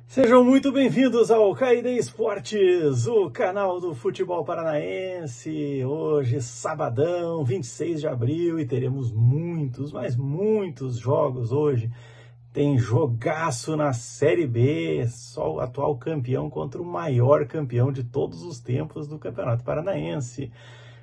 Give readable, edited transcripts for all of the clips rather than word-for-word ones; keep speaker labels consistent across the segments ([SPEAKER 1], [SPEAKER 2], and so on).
[SPEAKER 1] Sejam muito bem-vindos ao KD Esportes, o canal do futebol paranaense. Hoje, sabadão, 26 de abril, e teremos muitos, mas muitos jogos hoje. Tem jogaço na Série B, só o atual campeão contra o maior campeão de todos os tempos do Campeonato Paranaense.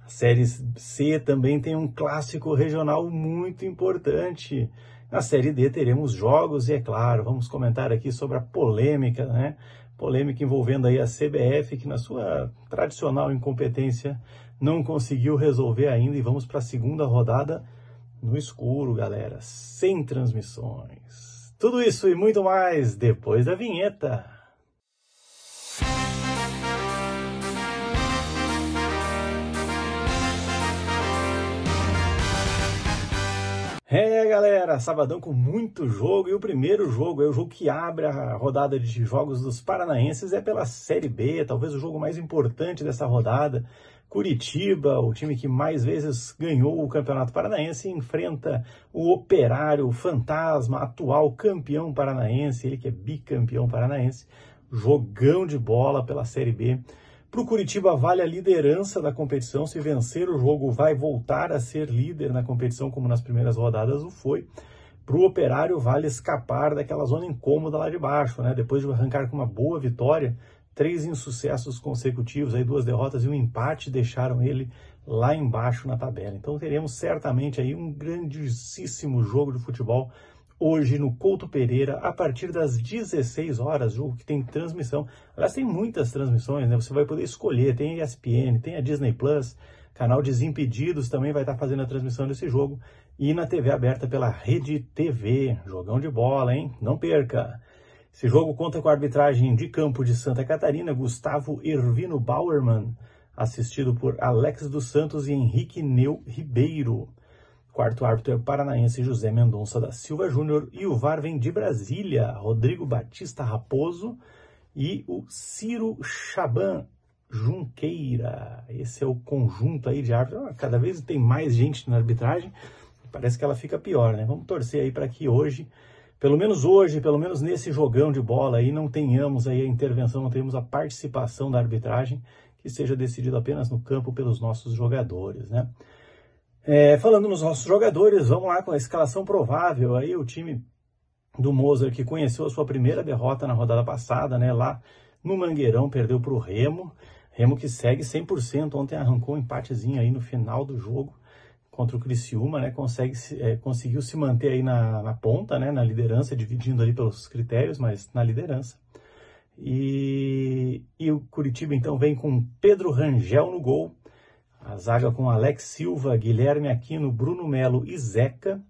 [SPEAKER 1] A Série C também tem um clássico regional muito importante. Na Série D teremos jogos e, é claro, vamos comentar aqui sobre a polêmica, né? Polêmica envolvendo aí a CBF, que na sua tradicional incompetência não conseguiu resolver ainda, e vamos para a segunda rodada no escuro, galera, sem transmissões. Tudo isso e muito mais depois da vinheta. Galera, sabadão com muito jogo, e o primeiro jogo é o jogo que abre a rodada de jogos dos paranaenses, é pela Série B, talvez o jogo mais importante dessa rodada. Curitiba, o time que mais vezes ganhou o Campeonato Paranaense, enfrenta o Operário, o fantasma, atual campeão paranaense, ele que é bicampeão paranaense. Jogão de bola pela Série B. Para o Curitiba vale a liderança da competição, se vencer o jogo vai voltar a ser líder na competição, como nas primeiras rodadas o foi. Para o Operário vale escapar daquela zona incômoda lá de baixo, né? Depois de arrancar com uma boa vitória, 3 insucessos consecutivos, aí 2 derrotas e um empate deixaram ele lá embaixo na tabela. Então teremos certamente aí um grandíssimo jogo de futebol hoje no Couto Pereira, a partir das 16 horas, jogo que tem transmissão. Aliás, tem muitas transmissões, né? Você vai poder escolher, tem a ESPN, tem a Disney Plus, canal Desimpedidos também vai estar fazendo a transmissão desse jogo, e na TV aberta pela Rede TV. Jogão de bola, hein? Não perca! Esse jogo conta com a arbitragem de campo de Santa Catarina, Gustavo Ervino Bauerman, assistido por Alex dos Santos e Henrique Neu Ribeiro. Quarto árbitro é o paranaense José Mendonça da Silva Júnior, e o VAR vem de Brasília, Rodrigo Batista Raposo e o Ciro Chaban Junqueira. Esse é o conjunto aí de árbitros. Cada vez tem mais gente na arbitragem, parece que ela fica pior, né? Vamos torcer aí para que hoje, pelo menos nesse jogão de bola aí, não tenhamos aí a intervenção, não tenhamos a participação da arbitragem, que seja decidido apenas no campo pelos nossos jogadores, né? Falando nos nossos jogadores, vamos lá com a escalação provável. Aí o time do Moser, que conheceu a sua primeira derrota na rodada passada, né, lá no Mangueirão, perdeu para o Remo. Remo que segue 100%, ontem arrancou um empatezinho aí no final do jogo contra o Criciúma, né, conseguiu se manter aí na ponta, né, na liderança, dividindo ali pelos critérios, mas na liderança. E o Curitiba então vem com Pedro Rangel no gol. A zaga com Alex Silva, Guilherme Aquino, Bruno Melo e Zeca.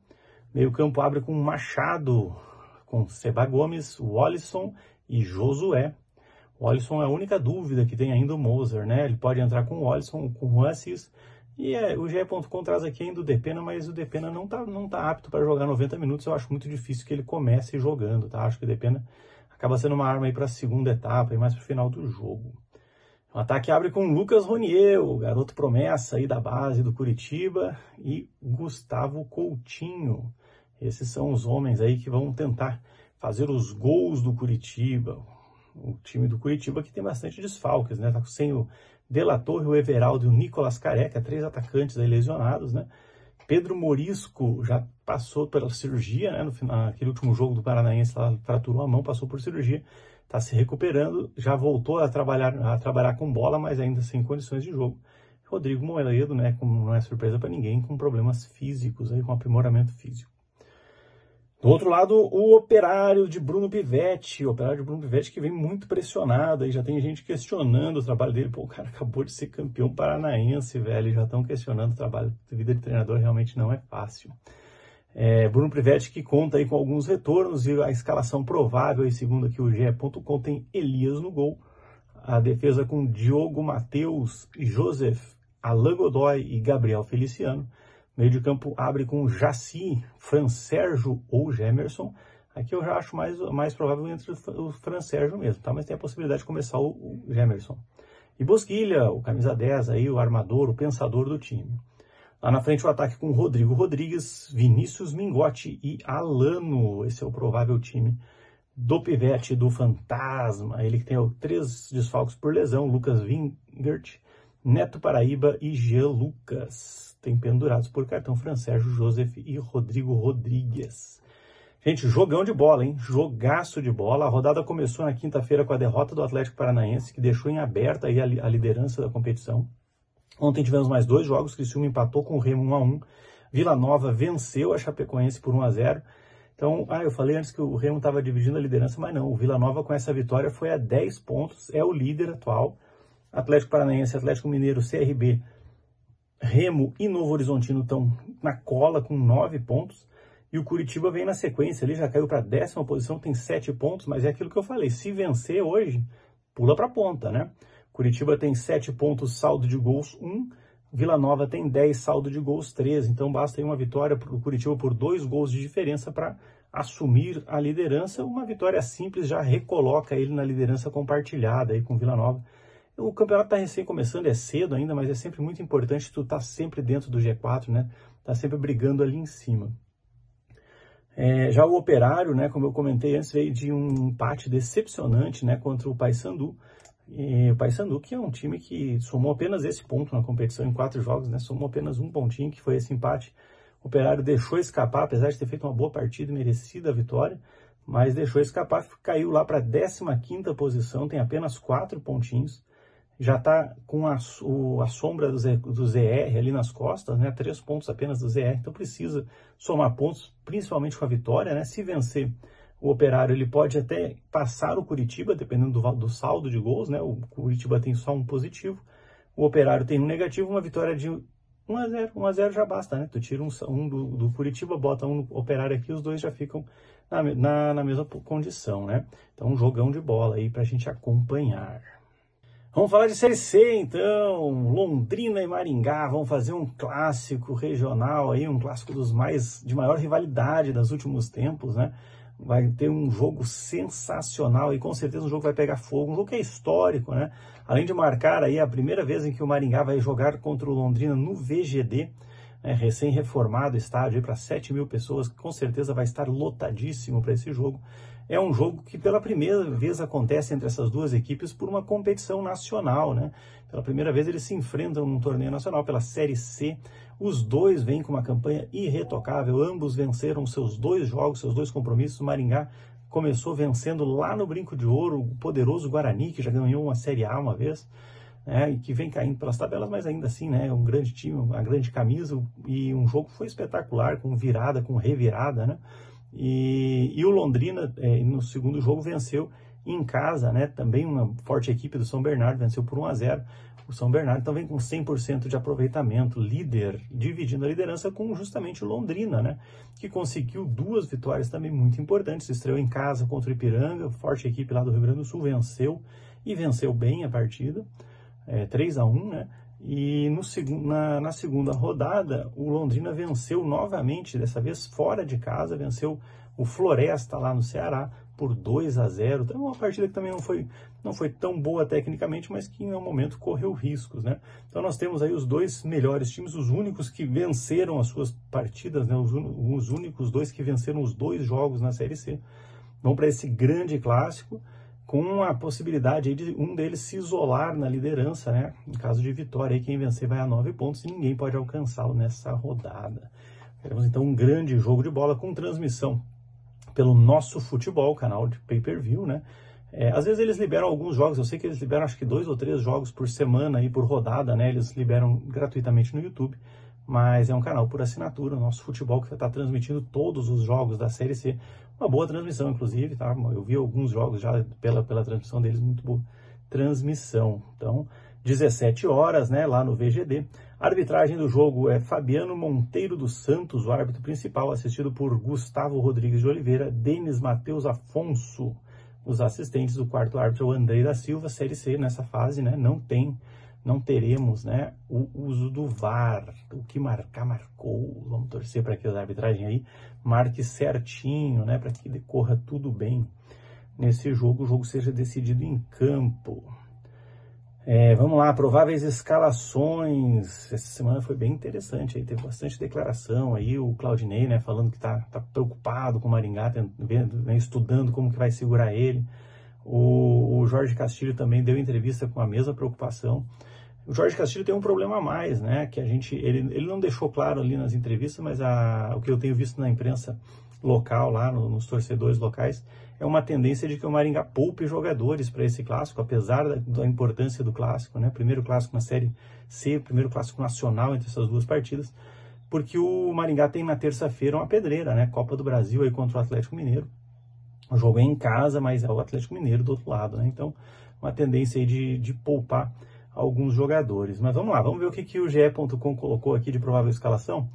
[SPEAKER 1] Meio campo abre com Machado, com Seba Gomes, Wallison e Josué. O Wallison é a única dúvida que tem ainda o Moser, né? Ele pode entrar com o Wallison, com o Assis. E o GE.com traz aqui ainda o Depena, mas o Depena não tá apto para jogar 90 minutos. Eu acho muito difícil que ele comece jogando, tá? Acho que o Depena acaba sendo uma arma aí para a segunda etapa e mais para o final do jogo. O ataque abre com Lucas Ronier, o garoto promessa aí da base do Curitiba, e Gustavo Coutinho. Esses são os homens aí que vão tentar fazer os gols do Curitiba. O time do Curitiba que tem bastante desfalques, né? Tá sem o De La Torre, o Everaldo e o Nicolas Careca, 3 atacantes aí lesionados, né? Pedro Morisco já passou pela cirurgia, né? Naquele último jogo do Paranaense, lá fraturou a mão, passou por cirurgia. Está se recuperando, já voltou a trabalhar com bola, mas ainda sem condições de jogo. Rodrigo Moledo, né, como não é surpresa para ninguém, com problemas físicos, aí, com aprimoramento físico. Do outro lado, o Operário de Bruno Pivetti. O Operário de Bruno Pivetti que vem muito pressionado, aí já tem gente questionando o trabalho dele. Pô, o cara acabou de ser campeão paranaense, velho, já estão questionando o trabalho. A vida de treinador realmente não é fácil. Bruno Pivetti que conta aí com alguns retornos, e a escalação provável, e segundo aqui o GE.com, tem Elias no gol, a defesa com Diogo Matheus, Joseph, Alain Godoy e Gabriel Feliciano. Meio de campo abre com Jaci, Fran Sérgio ou Gemerson. Aqui eu já acho mais provável entre o Fran Sérgio mesmo, tá? Mas tem a possibilidade de começar o Gemerson. E Bosquilha, o camisa 10 aí, o armador, o pensador do time. Lá na frente o ataque com Rodrigo Rodrigues, Vinícius Mingotti e Alano. Esse é o provável time do Pivete, do Fantasma, ele que tem 3 desfalques por lesão, Lucas Vingert, Neto Paraíba e Jean Lucas, tem pendurados por cartão Francérgio, Joseph e Rodrigo Rodrigues. Gente, jogão de bola, hein? Jogaço de bola. A rodada começou na quinta-feira com a derrota do Atlético Paranaense, que deixou em aberto aí a liderança da competição. Ontem tivemos mais 2 jogos, Criciúma empatou com o Remo 1-1, Vila Nova venceu a Chapecoense por 1-0. Então, eu falei antes que o Remo estava dividindo a liderança, mas não, o Vila Nova com essa vitória foi a 10 pontos, é o líder atual. Atlético Paranaense, Atlético Mineiro, CRB, Remo e Novo Horizontino estão na cola com 9 pontos. E o Curitiba vem na sequência, ele já caiu para a 10ª posição, tem 7 pontos, mas é aquilo que eu falei, se vencer hoje, pula para a ponta, né? Curitiba tem 7 pontos, saldo de gols 1, Vila Nova tem 10, saldo de gols 13, então basta aí uma vitória para o Curitiba por 2 gols de diferença para assumir a liderança. Uma vitória simples já recoloca ele na liderança compartilhada aí com Vila Nova. O campeonato está recém começando, é cedo ainda, mas é sempre muito importante tu estar sempre dentro do G4, né? Tá sempre brigando ali em cima. Já o Operário, né, como eu comentei antes, veio de um empate decepcionante, né, contra o Paysandu. O Paysandu, que é um time que somou apenas esse ponto na competição em 4 jogos, né, somou apenas um pontinho, que foi esse empate. O Operário deixou escapar, apesar de ter feito uma boa partida e merecida a vitória, mas deixou escapar, caiu lá para a 15ª posição, tem apenas 4 pontinhos. Já está com a sombra do ZR ali nas costas, né? 3 pontos apenas do ZR, então precisa somar pontos, principalmente com a vitória, né? Se vencer o Operário, ele pode até passar o Curitiba, dependendo do saldo de gols, né? O Curitiba tem só um positivo, o Operário tem um negativo, uma vitória de 1-0, 1-0 já basta, né? Tu tira um do Curitiba, bota um no Operário aqui, os dois já ficam na mesma condição, né? Então um jogão de bola aí pra gente acompanhar. Vamos falar de Série C, então. Londrina e Maringá vão fazer um clássico regional, aí, um clássico de maior rivalidade dos últimos tempos, né? Vai ter um jogo sensacional e com certeza um jogo vai pegar fogo, um jogo que é histórico, né? Além de marcar aí a primeira vez em que o Maringá vai jogar contra o Londrina no VGD, né? Recém-reformado estádio para 7.000 pessoas, que com certeza vai estar lotadíssimo para esse jogo. É um jogo que pela primeira vez acontece entre essas duas equipes por uma competição nacional, né? Pela primeira vez eles se enfrentam num torneio nacional pela Série C. Os dois vêm com uma campanha irretocável, ambos venceram seus 2 jogos, seus 2 compromissos. O Maringá começou vencendo lá no Brinco de Ouro o poderoso Guarani, que já ganhou uma Série A uma vez, né? E que vem caindo pelas tabelas, mas ainda assim, né? Um grande time, uma grande camisa, e um jogo foi espetacular, com virada, com revirada, né? E o Londrina, no segundo jogo, venceu em casa, né? Também uma forte equipe do São Bernardo, venceu por 1-0 o São Bernardo. Então vem com 100% de aproveitamento, líder, dividindo a liderança com justamente o Londrina, né? Que conseguiu 2 vitórias também muito importantes. Estreou em casa contra o Ipiranga, forte equipe lá do Rio Grande do Sul, venceu e venceu bem a partida, 3-1, né? E na segunda rodada, o Londrina venceu novamente, dessa vez fora de casa, venceu o Floresta lá no Ceará por 2-0. Então, uma partida que também não foi tão boa tecnicamente, mas que em um momento correu riscos, né? Então nós temos aí os 2 melhores times, os únicos que venceram as suas partidas, né? Os únicos 2 que venceram os 2 jogos na Série C. Vão para esse grande clássico, com a possibilidade aí de um deles se isolar na liderança, né? Em caso de vitória, aí quem vencer vai a 9 pontos e ninguém pode alcançá-lo nessa rodada. Teremos então um grande jogo de bola com transmissão pelo Nosso Futebol, canal de pay-per-view, né? Às vezes eles liberam alguns jogos, eu sei que eles liberam acho que 2 ou 3 jogos por semana aí por rodada, né? Eles liberam gratuitamente no YouTube, mas é um canal por assinatura, o Nosso Futebol, que está transmitindo todos os jogos da Série C. Uma boa transmissão, inclusive, tá? Eu vi alguns jogos já pela transmissão deles, muito boa transmissão. Então, 17 horas, né, lá no VGD. A arbitragem do jogo é Fabiano Monteiro dos Santos, o árbitro principal, assistido por Gustavo Rodrigues de Oliveira, Denis Matheus Afonso. Os assistentes do quarto árbitro, o Andrei da Silva. Série C nessa fase, né, não teremos, né, o uso do VAR. O que marcar, marcou. Vamos torcer para que a arbitragem aí marque certinho, né, para que decorra tudo bem nesse jogo, o jogo seja decidido em campo. Vamos lá, prováveis escalações. Essa semana foi bem interessante, aí teve bastante declaração. Aí o Claudinei, né, falando que tá preocupado com o Maringá, né, estudando como que vai segurar ele. O Jorge Castilho também deu entrevista com a mesma preocupação. O Jorge Castilho tem um problema a mais, né, que ele não deixou claro ali nas entrevistas, mas o que eu tenho visto na imprensa local, lá nos torcedores locais, é uma tendência de que o Maringá poupe jogadores para esse clássico, apesar da importância do clássico, né? Primeiro clássico na Série C, primeiro clássico nacional entre essas duas partidas, porque o Maringá tem na terça-feira uma pedreira, né? Copa do Brasil aí contra o Atlético Mineiro. O jogo é em casa, mas é o Atlético Mineiro do outro lado, né? Então, uma tendência aí de poupar alguns jogadores. Mas vamos lá, vamos ver o que o GE.com colocou aqui de provável escalação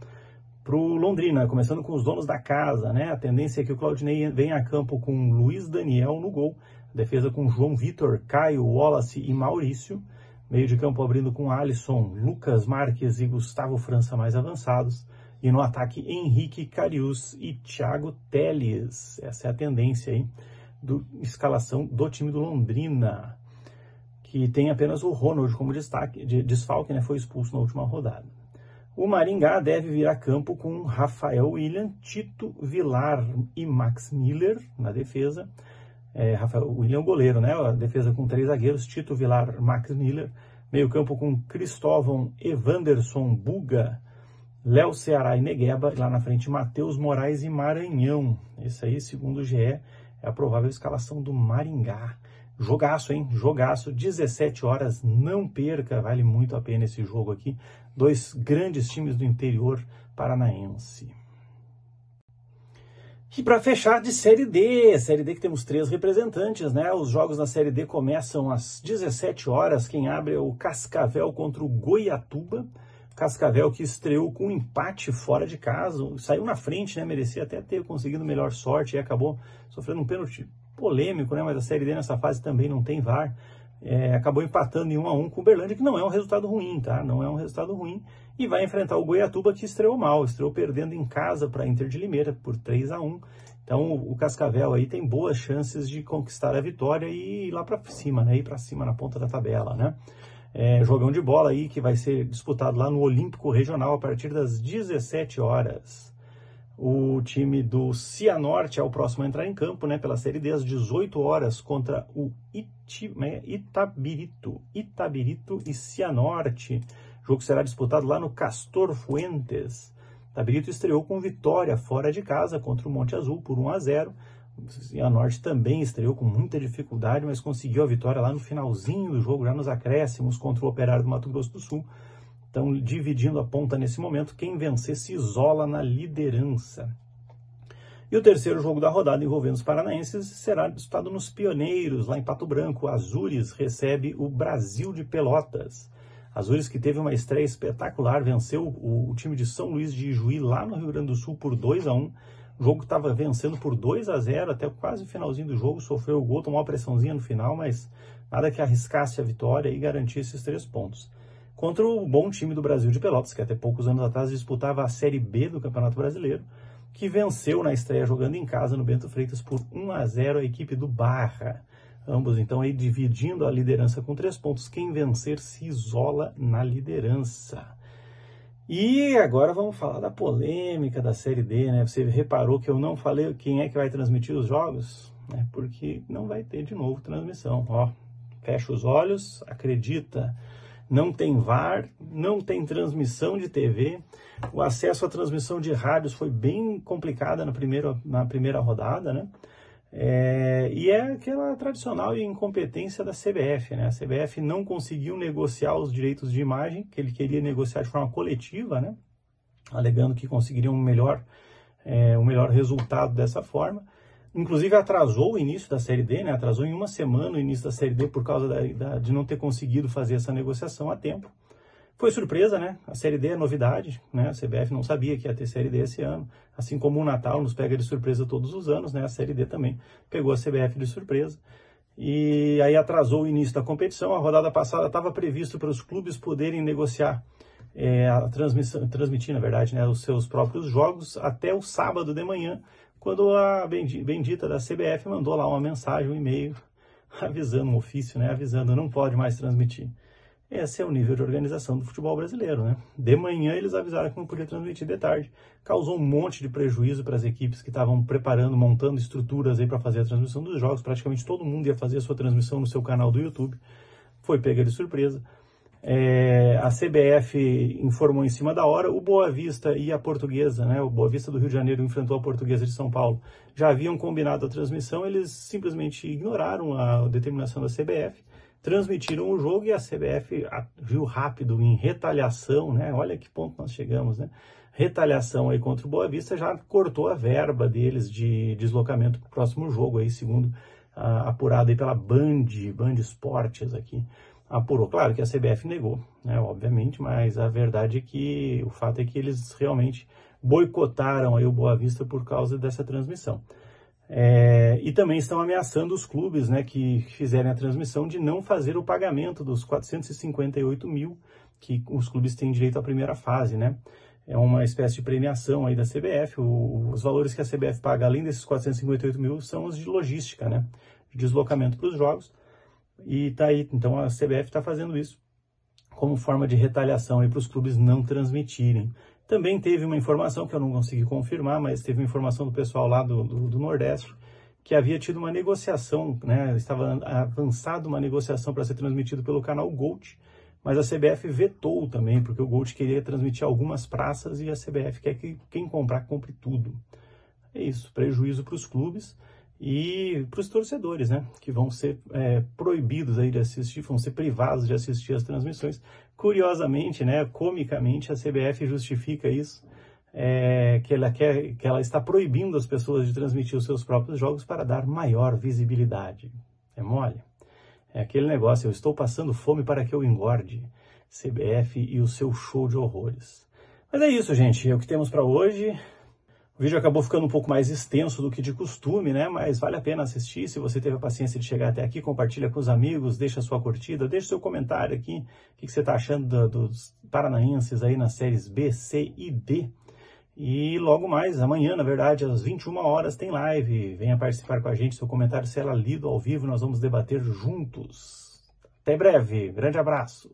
[SPEAKER 1] para o Londrina, começando com os donos da casa, né? A tendência é que o Claudinei venha a campo com Luiz Daniel no gol, defesa com João Vitor, Caio, Wallace e Maurício, meio de campo abrindo com Alisson, Lucas Marques e Gustavo França mais avançados, e no ataque Henrique Cariús e Thiago Teles. Essa é a tendência aí escalação do time do Londrina, que tem apenas o Ronald como desfalque, né? Foi expulso na última rodada. O Maringá deve vir a campo com Rafael William, Tito Vilar e Max Miller na defesa. Rafael William goleiro, né? A defesa com 3 zagueiros, Tito Vilar, Max Miller. Meio campo com Cristóvão, Evanderson, Buga, Léo Ceará e Negueba. Lá na frente, Matheus Moraes e Maranhão. Esse aí, segundo o GE, é a provável escalação do Maringá. Jogaço, hein? Jogaço, 17 horas, não perca, vale muito a pena esse jogo aqui. 2 grandes times do interior paranaense. E para fechar de Série D que temos 3 representantes, né? Os jogos da Série D começam às 17 horas, quem abre é o Cascavel contra o Goiatuba. Cascavel que estreou com um empate fora de casa, saiu na frente, né? Merecia até ter conseguido melhor sorte e acabou sofrendo um pênalti polêmico, né? Mas a Série D nessa fase também não tem VAR. Acabou empatando em 1-1 com o Uberlândia, que não é um resultado ruim, tá? Não é um resultado ruim. E vai enfrentar o Goiatuba, que estreou mal, estreou perdendo em casa para a Inter de Limeira por 3-1. Então o Cascavel aí tem boas chances de conquistar a vitória e ir lá para cima, né? Ir para cima na ponta da tabela, né? Jogão de bola aí que vai ser disputado lá no Olímpico Regional a partir das 17 horas. O time do Cianorte é o próximo a entrar em campo, né, pela Série D, às 18 horas, contra o Itabirito e Cianorte. O jogo será disputado lá no Castor Fuentes. Itabirito estreou com vitória fora de casa contra o Monte Azul por 1-0. O Cianorte também estreou com muita dificuldade, mas conseguiu a vitória lá no finalzinho do jogo, já nos acréscimos, contra o Operário do Mato Grosso do Sul. Estão dividindo a ponta nesse momento. Quem vencer se isola na liderança. E o terceiro jogo da rodada envolvendo os paranaenses será disputado nos Pioneiros, lá em Pato Branco. Azures recebe o Brasil de Pelotas. Azures que teve uma estreia espetacular, venceu o time de São Luís de Ijuí lá no Rio Grande do Sul por 2-1. O jogo estava vencendo por 2-0 até quase o finalzinho do jogo, sofreu o gol, tomou uma pressãozinha no final, mas nada que arriscasse a vitória e garantisse esses 3 pontos. Contra o bom time do Brasil de Pelotas, que até poucos anos atrás disputava a Série B do Campeonato Brasileiro, que venceu na estreia jogando em casa no Bento Freitas por 1-0 a equipe do Barra. Ambos então aí dividindo a liderança com 3 pontos. Quem vencer se isola na liderança. E agora vamos falar da polêmica da Série D, né? Você reparou que eu não falei quem é que vai transmitir os jogos? Porque não vai ter de novo transmissão. Ó, fecha os olhos, acredita. Não tem VAR, não tem transmissão de TV. O acesso à transmissão de rádios foi bem complicada na primeira rodada, né? E é aquela tradicional incompetência da CBF, né? A CBF não conseguiu negociar os direitos de imagem, que ele queria negociar de forma coletiva, né? Alegando que conseguiria um melhor resultado dessa forma. Inclusive atrasou o início da Série D, né? Atrasou em 1 semana o início da Série D por causa de não ter conseguido fazer essa negociação a tempo. Foi surpresa, né? A Série D é novidade, né? A CBF não sabia que ia ter Série D esse ano. Assim como o Natal nos pega de surpresa todos os anos, né? A Série D também pegou a CBF de surpresa. E aí atrasou o início da competição. A rodada passada estava previsto para os clubes poderem negociar, transmitir, na verdade, né, os seus próprios jogos até o sábado de manhã, quando a bendita da CBF mandou lá uma mensagem, um e-mail, avisando, um ofício, né, avisando, não pode mais transmitir. Esse é o nível de organização do futebol brasileiro, né? De manhã eles avisaram que não podia transmitir de tarde. Causou um monte de prejuízo para as equipes que estavam preparando, montando estruturas aí para fazer a transmissão dos jogos. Praticamente todo mundo ia fazer a sua transmissão no seu canal do YouTube. Foi pega de surpresa. A CBF informou em cima da hora, o Boa Vista e a Portuguesa, né? O Boa Vista do Rio de Janeiro enfrentou a Portuguesa de São Paulo. Já haviam combinado a transmissão, eles simplesmente ignoraram a determinação da CBF. Transmitiram o jogo e a CBF agiu rápido em retaliação, né? Olha que ponto nós chegamos, né? Retaliação aí contra o Boa Vista, já cortou a verba deles de deslocamento para o próximo jogo, aí, segundo apurado aí pela Band Esportes aqui. Apurou. Claro que a CBF negou, né? Obviamente, mas a verdade é que o fato é que eles realmente boicotaram aí o Boa Vista por causa dessa transmissão. E também estão ameaçando os clubes, né, que fizerem a transmissão de não fazer o pagamento dos 458 mil que os clubes têm direito à primeira fase, né? É uma espécie de premiação aí da CBF. Os valores que a CBF paga, além desses 458 mil, são os de logística, né? De deslocamento para os jogos. E tá aí, então a CBF está fazendo isso como forma de retaliação aí para os clubes não transmitirem. Também teve uma informação que eu não consegui confirmar, mas teve uma informação do pessoal lá do Nordeste, que havia tido uma negociação, né? Estava avançada uma negociação para ser transmitido pelo canal Gold, mas a CBF vetou também, porque o Gold queria transmitir algumas praças e a CBF quer que quem comprar, compre tudo. É isso, prejuízo para os clubes e para os torcedores, né? Que vão ser proibidos aí de assistir, vão ser privados de assistir as transmissões. Curiosamente, né, comicamente, a CBF justifica isso, que ela está proibindo as pessoas de transmitir os seus próprios jogos para dar maior visibilidade. É mole? É aquele negócio, eu estou passando fome para que eu engorde. CBF e o seu show de horrores. Mas é isso, gente, é o que temos para hoje. O vídeo acabou ficando um pouco mais extenso do que de costume, né? Mas vale a pena assistir. Se você teve a paciência de chegar até aqui, compartilha com os amigos, deixa a sua curtida, deixa seu comentário aqui. O que você está achando dos paranaenses aí nas séries B, C e D. E logo mais, amanhã, na verdade, às 21 horas, tem live. Venha participar com a gente. Seu comentário será lido ao vivo. Nós vamos debater juntos. Até breve. Grande abraço.